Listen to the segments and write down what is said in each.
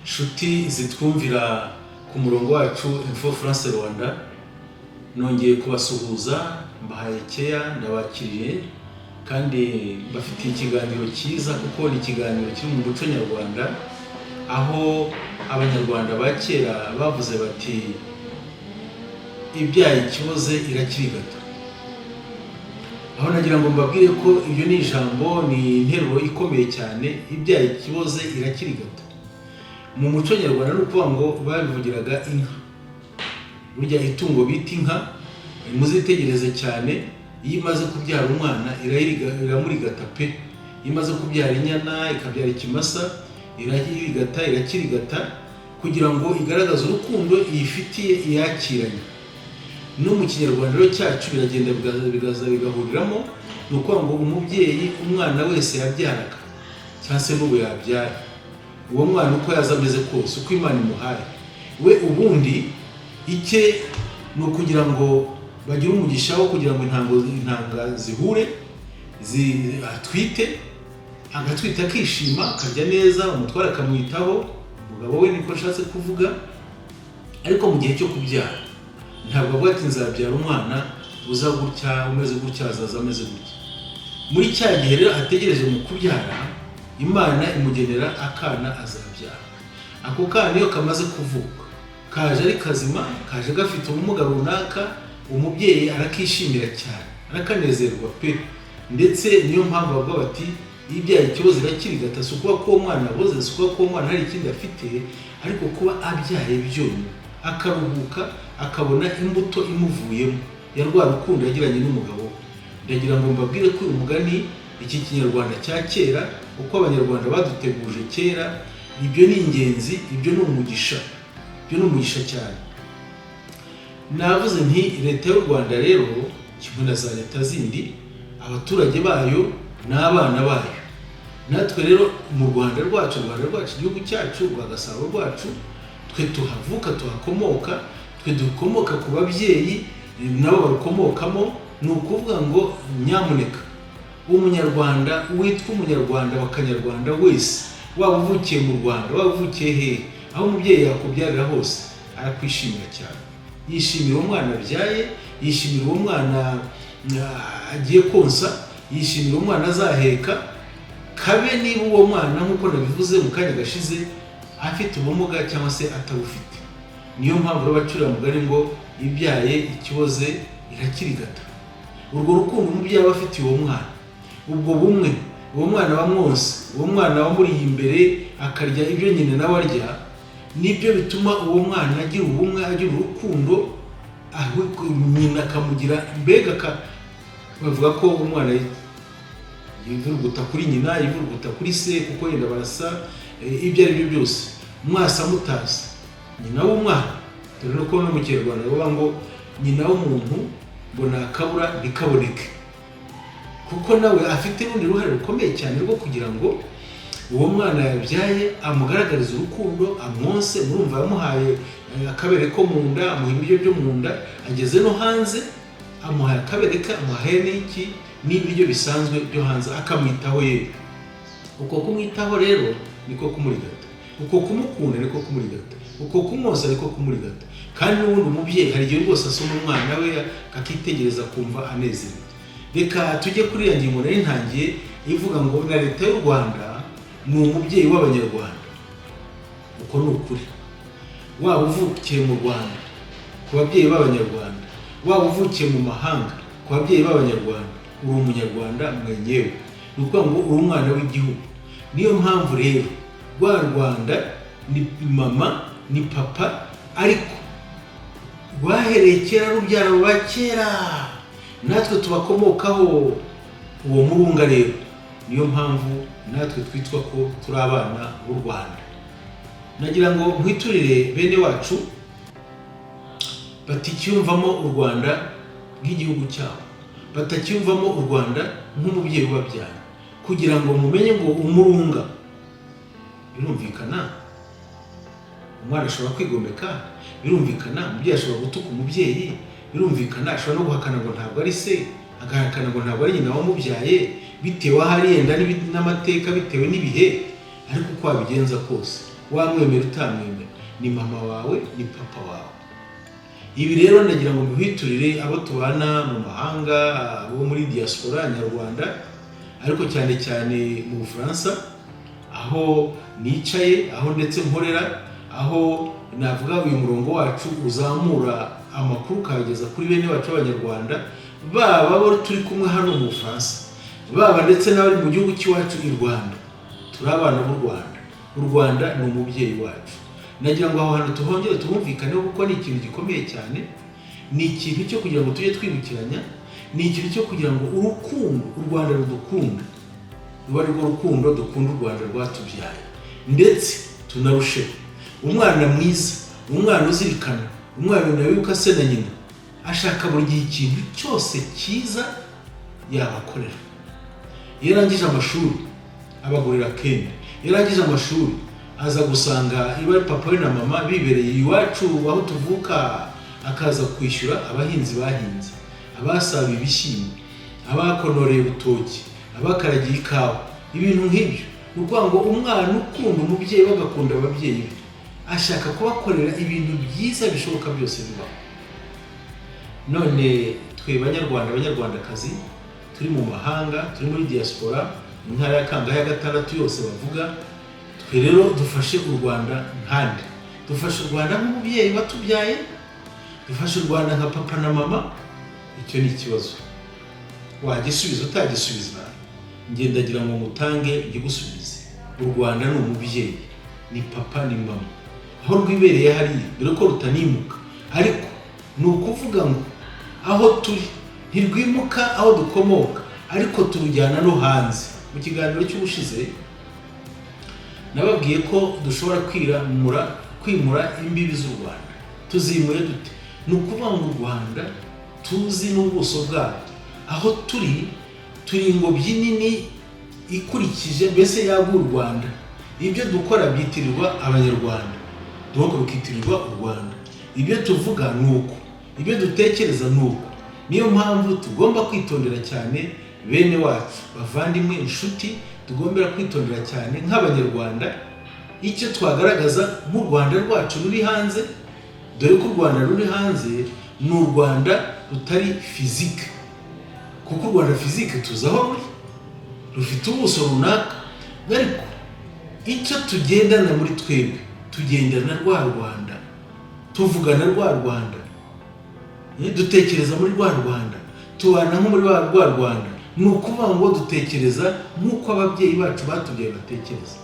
Shuti zitwumvira ku murongo wacu Info France Rwanda, nongeye kubasuhuza, mbahaye keya, ndabakiriye kandi bafitiye ikiganiro cyiza kuko ni ikiganiro kiri mu muco nyarwanda, aho abanyarwanda ba kera bavuze bati ibyaye ikiboze irakirigata. Aho nagira ngo mbabwire ko ibyo ni ijambo, ni interuro ikomeye cyane. Ibyaye ikiboze irakirigata mu muco nyarwanda ni ukuvuga ngo babivugiraga inka. Burya itungo bita inka muzitegereze cyane, iyo imaze kubyara umwana iramurigata pe. Iyo imaze kubyara inyana ikabyara ikimasa irakirigata kugira ngo igaragaze urukundo iyifitiye iyakiranye. No mu Kinyarwanda rero cyacu biragenda bigaza bigahuriramo, ni ukuvuga ngo umubyeyi umwana wese yabyaraga cyangwa se n'ubu yabyara, uwo mwana uko yaza ameze kose, uko Imana imuhaye, we ubundi icye ni ukugira ngo bagire umugisha wo kugira ngo intanga zihure, atwite, agatwita akishima, akarya neza, umutware akamwitaho, umugabo we niko nshatse kuvuga. Ariko mu gihe cyo kubyara ntabwo avuga ati nzabyara umwana uza gutya, umeze gutya, azaza ameze gutya. Muri cya gihe rero ategereje mu kubyara, Imana imugenera akana azabyara. Ako kana iyo kamaze kuvuka, kaje ari kazima, kaje gafite ubumuga runaka, umubyeyi arakishimira cyane, arakanezerwa pe. Ndetse niyo mpamvu bavuga bati ibyaye ikiboze irakirigata, si ukuba ko uwo mwana aboze, si ukuba ko uwo mwana hari ikindi afite, ariko kuba abyaye byonyine akaruhuka, akabona imbuto imuvuyemo ya rwa rukundo yagiranye n'umugabo. Ndagira ngo mbabwire ko uyu mugani, iki Kinyarwanda cya kera, uko abanyarwanda baduteguje kera, ibyo ni ingenzi, ibyo ni umugisha, ibyo ni umugisha cyane. Navuze nti leta y'u Rwanda rero kimwe na za leta zindi, abaturage bayo n'abana bayo. Natwe rero mu Rwanda rwacu, igihugu cyacu, rwa Gasabo rwacu, twe tuhavuka, tuhakomoka, twe dukomoka ku babyeyi nabo barukomokamo. Ni ukuvuga ngo nyamuneka umunyarwanda witwa umunyarwanda wa Kanyarwanda wese, waba uvukiye mu Rwanda, waba uvukiye hehe, aho umubyeyi yakubyarira hose, arakwishimira cyane. Yishimira uwo mwana abyaye, yishimira uwo mwana agiye konsa, yishimira uwo mwana azaheka. Kabe niba uwo mwana nk'uko nabivuze mu kanya gashize afite ubumuga cyangwa se atabufite. Niyo mpamvu rero bacurira mugari ngo ibyaye ikiboze irakirigata. Urwo rukundo umubyeyi aba afitiye uwo mwana, ubwo bumwe, uwo mwana bamwose, uwo mwana wamuriye imbere akarya ibyo nyine nawe arya, nibyo bituma uwo mwana agira ubumwe, agira urukundo, nyina akamugira, mbega bavuga ko umwana yivuruguta kuri nyina, yivuruguta kuri se, kuko yenda barasa, ibyo ari byo byose. Mwasa mutazi nyina w'umwana, dore ko no mu Kinyarwanda bavuga ngo nyina w'umuntu ngo nakabura bikaboneke, kuko nawe afite urundi ruhare rukomeye cyane rwo kugira ngo uwo mwana yabyaye amugaragarize urukundo, amwonse. Murumva yamuhaye akabere ko mu nda, amuha ibiryo byo mu nda, ageze no hanze amuhaye akabere ke, amuhaye n'iki n'ibiryo bisanzwe byo hanze, akamwitaho yewe. Uko kumwitaho rero niko kumurigata, uko kumukunda niko kumurigata, uko kumwoza niko kumurigata. Kandi n'ubundi umubyeyi hari igihe rwose asoma umwana we akitegereza kumva anezerewe. Reka tujye kuri ya ngingo nari ntangiye ivuga ngo na leta y'u Rwanda ni umubyeyi w'abanyarwanda. Uko ni ukuri. Waba uvukiye mu Rwanda ku babyeyi b'abanyarwanda, waba uvukiye mu mahanga ku babyeyi b'abanyarwanda, uri umunyarwanda mwenyewe. Ni ukuvuga ngo uri umwana w'igihugu. Niyo mpamvu rero rwa Rwanda ni mama, ni papa, ariko rwahereye kera rubyara ba kera, natwe tubakomokaho uwo murunga rero. Niyo mpamvu natwe twitwa ko turi abana b'u Rwanda. Nagira ngo nkwiturire bene wacu batacyumvamo u Rwanda nk'igihugu cyabo, batacyumvamo u Rwanda nk'umubyeyi ubabyaye, kugira ngo mumenye ngo umurunga birumvikana, umwana ashobora kwigomeka, birumvikana, umubyeyi ashobora gutuka umubyeyi, birumvikana, ashobora no guhakana ngo ntabwo ari se, agahakana ngo ntabwo ari nyina wamubyaye, bitewe aho ari yenda n'amateka, bitewe n'ibihe. Ariko uko wabigenza kose wamwemera utamwemera, ni mama wawe, ni papa wawe. Ibi rero ndagira ngo muhiturire abo tubana mu mahanga, abo muri Diaspora Nyarwanda, ariko cyane cyane mu Bufaransa, aho nicaye, aho ndetse nkorera, aho navuga uyu murongo wacu uzamura amakuru kageza kuri bene bacu b'Abanyarwanda, baba bo turi kumwe hano mu Bufaransa, baba ndetse n'abari mu gihugu cy'iwacu i Rwanda. Turi abana b'u Rwanda. U Rwanda ni umubyeyi wacu. Nagira ngo aho hantu tuhongere tubumvikaneho kuko ni ikintu gikomeye cyane, ni ikintu cyo kugira ngo tujye twibukiranya, ni ikintu cyo kugira ngo urukundo u Rwanda rudukunda, ruba ari rwo rukundo dukunda u Rwanda rwatubyaye, ndetse tunarusheho. Umwana mwiza, umwana uzirikana, umwana wibuka se na nyina, ashaka buri gihe ikintu cyose cyiza yabakorera. Iyo arangije amashuri abagurira kende, iyo arangije amashuri aza gusanga iba papa we na mama bibereye iwacu aho tuvuka, akaza kwishyura abahinzi bahinze, abasabiye ibishyimbo, abakonoreye ubutoki, abakaragiye ikawa, ibintu nk'ibyo. Ni ukuvuga ngo umwana ukunda umubyeyi bagakunda ababyeyi be, ashaka kubakorera ibintu byiza bishoboka byose bibaho. None twe Banyarwanda, Abanyarwandakazi, turi mu mahanga, turi muri diaspora, mu ntara ya Kangahe ya gatandatu yose bavuga, twe rero dufashe u Rwanda nkande, dufashe u Rwanda nk'umubyeyi watubyaye, dufashe u Rwanda nka papa na mama. Icyo ni ikibazo. Wagisubiza utagisubiza, ngendagira ngo mutange ngigusubize. U Rwanda ni umubyeyi, ni papa ni mama, aho rwibereye hariya, dore ko rutanimuka. Ariko ni ukuvuga ngo aho turi ntirwimuka aho dukomoka, ariko turujyana no hanze. Mu kiganiro cy'ubushize nababwiye ko dushobora kwimura imbibi z'u Rwanda. Tuzimure dute? Ni ukuvuga ngo u Rwanda tuzi n'ubuso bwarwo, aho turi ingobyi nini ikurikije, mbese yaguye u Rwanda. Ibyo dukora byitirirwa Abanyarwanda, duhoko bikitirirwa u Rwanda. Ibyo tuvuga ni uko, ibyo dutekereza ni uko. Niyo mpamvu tugomba kwitondera cyane bene wacu, bavandimwe, inshuti, tugombera kwitondera cyane nk'Abanyarwanda icyo twagaragaza nk'u Rwanda rwacu ruri hanze. Dore ko u Rwanda ruri hanze ni u Rwanda rutari fizike, kuko u Rwanda fizike tuzi aho ruri, rufite ubuso runaka. Ariko icyo tugendana muri twebwe, tugendana rwa Rwanda, tuvugana rwa Rwanda, dutekereza muri rwa Rwanda, tubana nko muri rwa Rwanda. Ni ukuvuga ngo dutekereza nk'uko ababyeyi bacu batubyaye batekereza.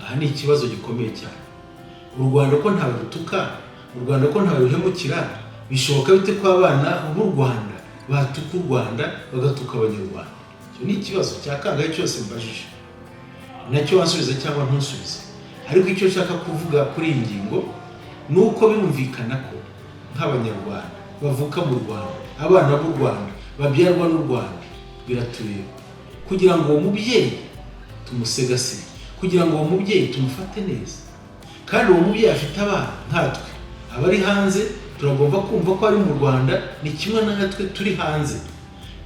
Aha ni ikibazo gikomeye cyane. U Rwanda ko ntawe rutuka, u Rwanda ko ntawe ruhemukira, bishoboka bite ko abana b'u Rwanda batuka u Rwanda bagatuka Abanyarwanda? Icyo ni ikibazo cya Kangahe cyose mbajije, nacyo wansubiza cyangwa ntusubize. Ariko icyo nshaka kuvuga kuri iyi ngingo ni uko birumvikana ko nk'Abanyarwanda bavuka mu Rwanda, abana b'u Rwanda babyarwa n'u Rwanda, biratureba kugira ngo uwo mubyeyi tumusegasire, kugira ngo uwo mubyeyi tumufate neza. Kandi uwo mubyeyi afite abana nkatwe abari hanze, turagomba kumva ko ari mu Rwanda ni kimwe natwe turi hanze.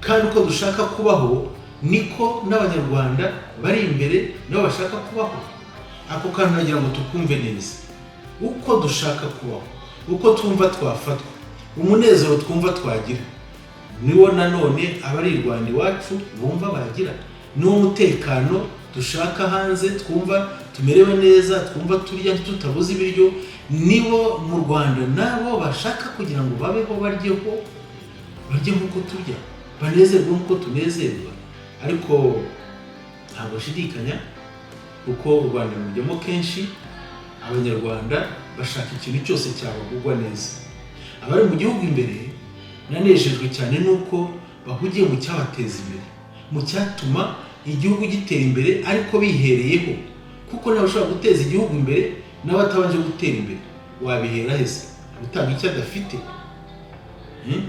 Kandi uko dushaka kubaho niko n'Abanyarwanda bari imbere nabo bashaka kubaho. Ako kantu nagira ngo tukumve neza. Uko dushaka kubaho, uko twumva twafatwa, umunezero twumva twagira, niwo nanone abari i Rwanda iwacu bumva bagira. Niwo mutekano dushaka hanze, twumva tumerewe neza, twumva turya tutabuze ibiryo, nibo mu Rwanda nabo bashaka kugira ngo babeho, barye nk'uko turya, banezerwe nk'uko tunezerwa. Ariko ntabwo shidikanya kuko u Rwanda rujyamo kenshi, Abanyarwanda bashaka ikintu cyose cyabagugwa neza. Abari mu gihugu imbere nanejejwe cyane nuko bahugiye mu cyabateza imbere, mu cyatuma igihugu gitera imbere, ariko bihereyeho. Kuko nawe ushobora guteza igihugu imbere n'abatabanje gutera imbere, wabihera hese gutanga icyo adafite.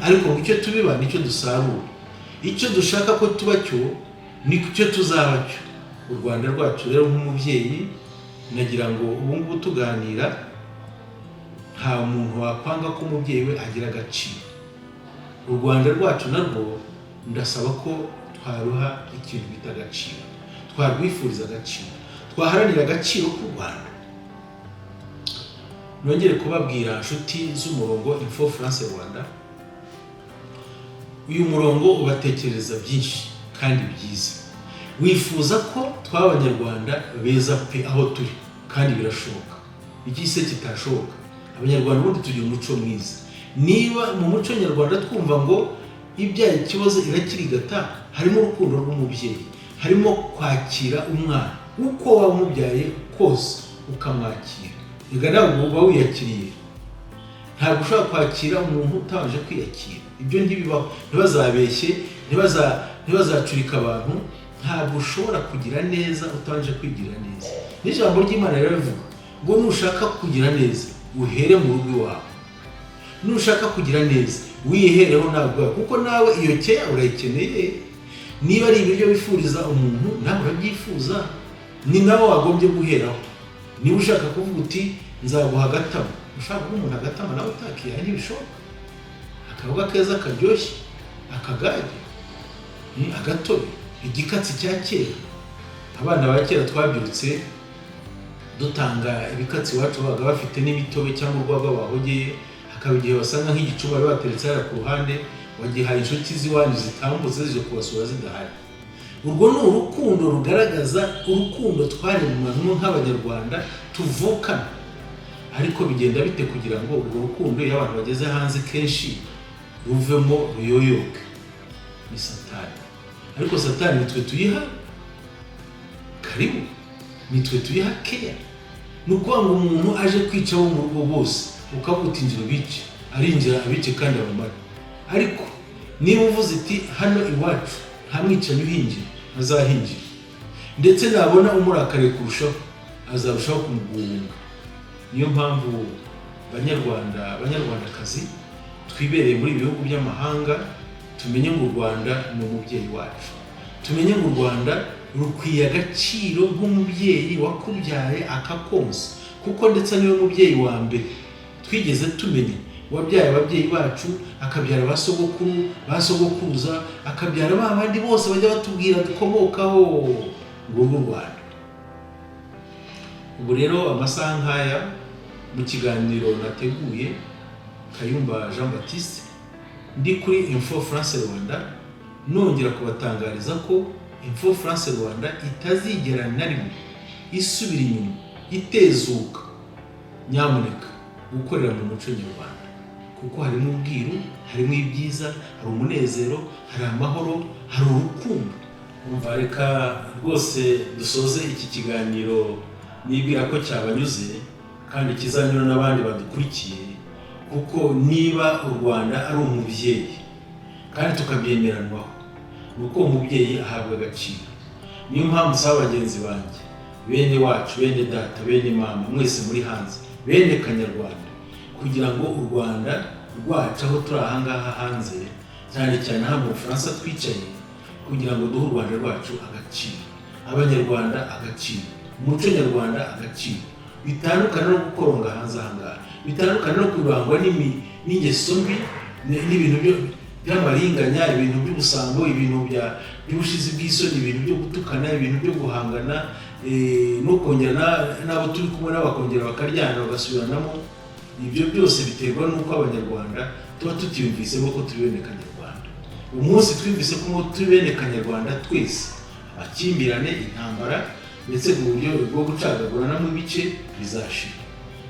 Ariko mu cyo tubiba nicyo dusarura, icyo dushaka ko tuba cyo nicyo tuzaba cyo. U Rwanda rwacu rero nk'umubyeyi, nagira ngo ubu ngubu tuganira, nta muntu wakwanga ko umubyeyi we agira agaciro. U Rwanda rwacu narwo ndasaba ko twaruha ikintu bita agaciro, twarwifuriza agaciro, twaharanira agaciro k'u Rwanda. Nongere kubabwira inshuti z'umurongo Info France Rwanda, uyu murongo ubatekereza byinshi kandi byiza. Wifuza ko twaba Abanyarwanda beza pe aho turi, kandi birashoboka. Igise kitashoboka. Abanyarwanda ubundi tugira umuco mwiza. Niba mu muco nyarwanda twumva ngo ibyaye, Ikiboze, Irakirigata, harimo urukundo rw'umubyeyi, harimo kwakira umwana uko waba umubyaye kose ukamwakira. Ega ntabwo uba wiyakiriye, ntabwo ushobora kwakira umuntu utabanje kwiyakira. Ibyo ntibibaho. Ntibazabeshye, ntibazacurika abantu. Ntabwo ushobora kugira neza utabanje kwigira neza. N'ijambo ry'Imana rero rivuga ngo nushaka kugira neza uhere mu rugo iwawe, nushaka kugira neza wihereho nabwo, kuko nawe iyo keya urayikeneye. Niba ari ibiryo wifuriza umuntu nawe urabyifuza, ni nawe wagombye guheraho. Niba ushaka kuvuga uti nzaguha agatama, ushaka guha umuntu agatama nawe utakiyaha ntibishoboka. Akaboga keza karyoshye, akagage, agatobe, igikatsi cya kera. Abana ba kera twabyirutse dutanga ibikatsi iwacu, babaga bafite n'imitobe cyangwa urwagwa bahogeye. Hakaba igihe wasanga nk'igicuba bari bateretse hariya ku ruhande, wagihaye inshuti z'iwanyu zitambutse zije kubasura zidahari. Urwo ni urukundo rugaragaza urukundo twaremanywe nk'Abanyarwanda tuvukana. Ariko bigenda bite kugira ngo urwo rukundo iyo abantu bageze hanze kenshi ruvemo ruyoyoke? Ni Satani. Ariko Satani nitwe tuyiha karibu, nitwe tuyiha keya. Ni ukuvuga ngo umuntu aje kwica abo mu rugo bose ukavuga uti injira ubice, arinjira abice kandi abamara. Ariko niba uvuze iti hano iwacu nta mwicanyi uhinjira, azahinjira. Ndetse nabona umurakariye kurushaho, azarushaho kumugunga. Niyo mpamvu Banyarwandakazi twibereye muri ibihugu by'amahanga, tumenye ngo u Rwanda ni umubyeyi wacu. Tumenye ngo u Rwanda rukwiye agaciro nk'umubyeyi wakubyaye akakonsa, kuko ndetse niwe mubyeyi wa mbere twigeze tumenya, wabyaye ababyeyi bacu, akabyara basogokuru, basogokuruza, akabyara babandi bose bajya batubwira dukomokaho ngo u Rwanda. Ubu rero amasaha nk'aya mu kiganiro nateguye Kayumba Jean Baptiste, ndi kuri Info France Rwanda, nongera kubatangariza ko Info France Rwanda itazigera na rimwe isubira inyuma, itezuka. Nyamuneka gukorera mu muco nyarwanda, kuko harimo ubwiru, harimo ibyiza, hari umunezero, hari amahoro, hari urukundo. Umva, reka rwose dusoze iki kiganiro nibwira ko cyabanyuze kandi kizanyura n'abandi badukurikiye, kuko niba u Rwanda ari umubyeyi kandi tukabyemeranwaho, nuko umubyeyi ahabwa agaciro. Niyo mpamvu usaba bagenzi banjye, bene wacu, bene data, bene mama, mwese muri hanze, bene Kanyarwanda, kugira ngo u Rwanda rwacu aho turi ahangaha hanze, cyane cyane hano mu Bufaransa twicaye, kugira ngo duhe u Rwanda rwacu agaciro, Abanyarwanda agaciro, umuco nyarwanda agaciro. Bitandukana no gukoronga hanze ahangaha, bitandukana no kurangwa n'ingeso mbi, n'ibintu by'amaringanya, ibintu by'ubusambo, ibintu by'ubushizi bw'isoni, ibintu byo gutukana, ibintu byo guhangana, no kongera n'abo turi kumwe n'abakongera bakaryana bagasubiranamo. Ibyo byose biterwa n'uko Abanyarwanda tuba tutiyumvisemo ko turi bene Kanyarwanda. Umunsi twumvise ko turi bene Kanyarwanda twese, amakimbirane, intambara ndetse mu buryo bwo gucagagurana mu bice bizashira.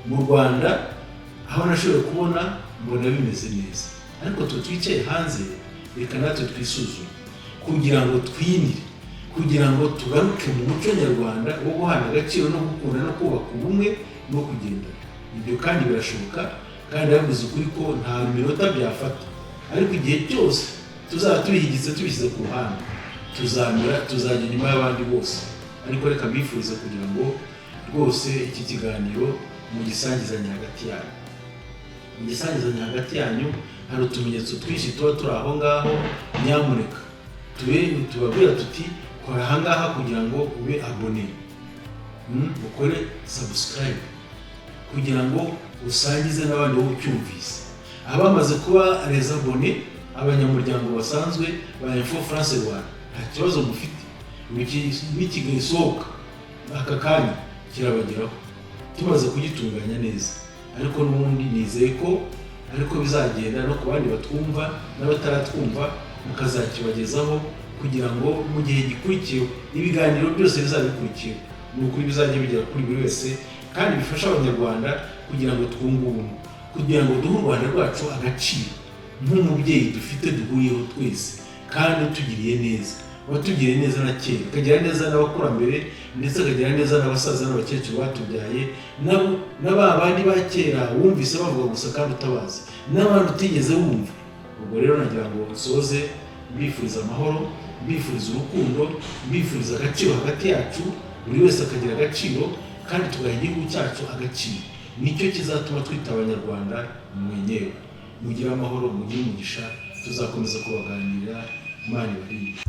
Mu Rwanda aho nashoboye kubona mbona bimeze neza, ariko twicaye hanze, reka natwe twisuzume kugira ngo twinire, kugira ngo tugaruke mu muco nyarwanda wo guhana agaciro no gukunda no kubaka ubumwe no kugenda. Ibyo kandi birashoboka, kandi yavuze ukuri ko nta minota byafata, ariko igihe cyose tuzaba tubihigitse tubishyize ku ruhande, tuzajya nyuma y'abandi bose. Ariko reka mbifurize kugira ngo rwose iki kiganiro mugisangizanye hagati yanyu, mugisangizanye hagati yanyu. Hari utumenyetso twinshi tuba turi aho ngaho. Nyamuneka tubabwira tuti kora ahangaha kugira ngo ube abone, ukore subscribe kugira ngo usangize n'abandi wowe ucyumvise. Abamaze kuba les abonnés, abanyamuryango basanzwe ba Info France Rwanda, nta kibazo mufite. N'ikigisohoka aka kanya kirabageraho tumaze kugitunganya neza, ariko n'ubundi nizeye ko ariko bizagenda no ku bandi batwumva n'abataratwumva mukazakibagezaho kugira ngo mu gihe gikurikiyeho ibiganiro byose bizabikurikiyeho n'ukuri bizajya bigera kuri buri wese kandi bifasha Abanyarwanda kugira ngo twunge ubumwe, kugira ngo duhe u Rwanda rwacu agaciro nk'umubyeyi dufite duhuriyeho twese kandi utugiriye neza, watugiriye neza na kera, akagira neza n'abakurambere ndetse akagira neza n'abasaza n'abakecuru batubyaye n'abandi ba kera wumvise bavuga gusa kandi utabazi n'abandi utigeze wumva. Ubwo rero nagira ngo nsoze mbifuriza amahoro, mbifuriza urukundo, mbifuriza agaciro hagati yacu, buri wese akagira agaciro kandi tugaha igihugu cyacu agaciro. Nicyo kizatuma twita Abanyarwanda mwenyewe. Mugire amahoro, mugire umugisha, tuzakomeza kubaganirira. Imana ibarinde.